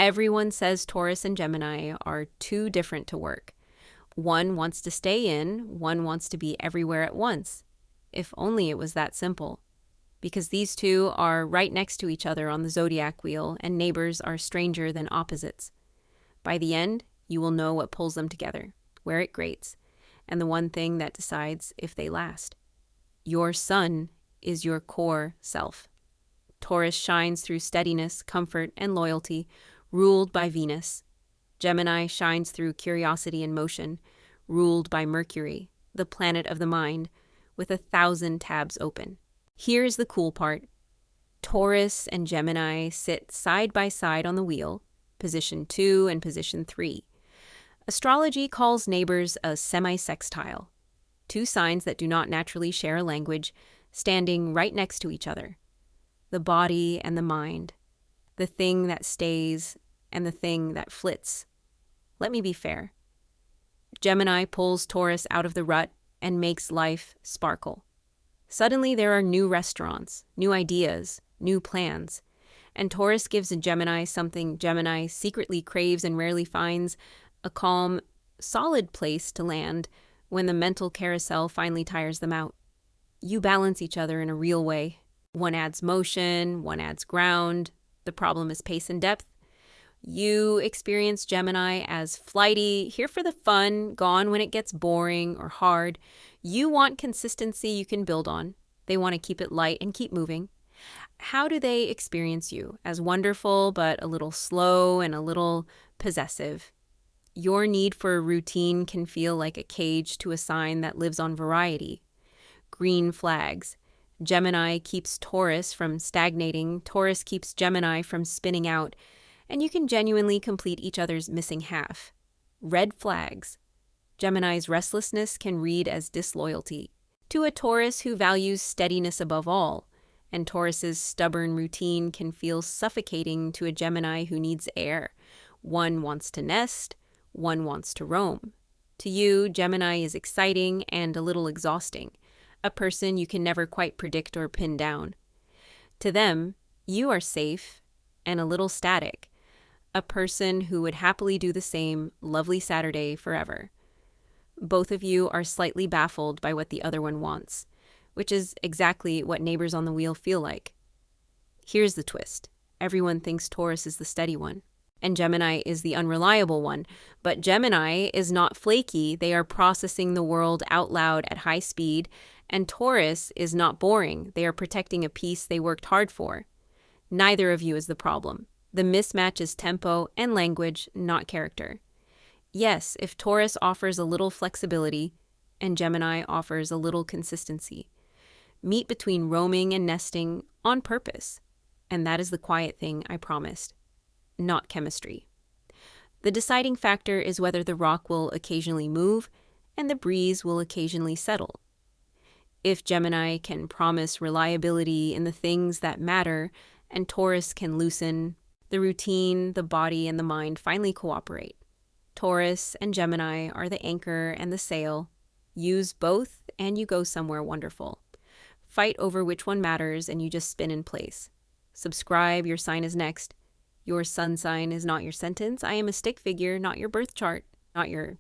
Everyone says Taurus and Gemini are too different to work. One wants to stay in, one wants to be everywhere at once. If only it was that simple. Because these two are right next to each other on the zodiac wheel, and neighbors are stranger than opposites. By the end, you will know what pulls them together, where it grates, and the one thing that decides if they last. Your sun is your core self. Taurus shines through steadiness, comfort, and loyalty, ruled by Venus. Gemini shines through curiosity and motion, ruled by Mercury, the planet of the mind, with 1,000 tabs open. Here's the cool part. Taurus and Gemini sit side by side on the wheel, position 2 and position 3. Astrology calls neighbors a semi-sextile, two signs that do not naturally share a language, standing right next to each other. The body and the mind, the thing that stays and the thing that flits. Let me be fair. Gemini pulls Taurus out of the rut and makes life sparkle. Suddenly there are new restaurants, new ideas, new plans. And Taurus gives a Gemini something Gemini secretly craves and rarely finds, a calm, solid place to land when the mental carousel finally tires them out. You balance each other in a real way. One adds motion, one adds ground. The problem is pace and depth. You experience Gemini as flighty, here for the fun, gone when it gets boring or hard. You want consistency you can build on. They want to keep it light and keep moving. How do they experience you? As wonderful, but a little slow and a little possessive. Your need for a routine can feel like a cage to a sign that lives on variety. Green flags. Gemini keeps Taurus from stagnating. Taurus keeps Gemini from spinning out. And you can genuinely complete each other's missing half. Red flags. Gemini's restlessness can read as disloyalty to a Taurus who values steadiness above all, and Taurus's stubborn routine can feel suffocating to a Gemini who needs air. One wants to nest, one wants to roam. To you, Gemini is exciting and a little exhausting, a person you can never quite predict or pin down. To them, you are safe and a little static, a person who would happily do the same lovely Saturday forever. Both of you are slightly baffled by what the other one wants, which is exactly what neighbors on the wheel feel like. Here's the twist. Everyone thinks Taurus is the steady one, and Gemini is the unreliable one. But Gemini is not flaky. They are processing the world out loud at high speed, and Taurus is not boring. They are protecting a piece they worked hard for. Neither of you is the problem. The mismatch is tempo and language, not character. Yes, if Taurus offers a little flexibility and Gemini offers a little consistency, meet between roaming and nesting on purpose. And that is the quiet thing I promised, not chemistry. The deciding factor is whether the rock will occasionally move and the breeze will occasionally settle. If Gemini can promise reliability in the things that matter and Taurus can loosen, the routine, the body, and the mind finally cooperate. Taurus and Gemini are the anchor and the sail. Use both and you go somewhere wonderful. Fight over which one matters and you just spin in place. Subscribe, your sign is next. Your sun sign is not your sentence. I am a stick figure, not your birth chart, not your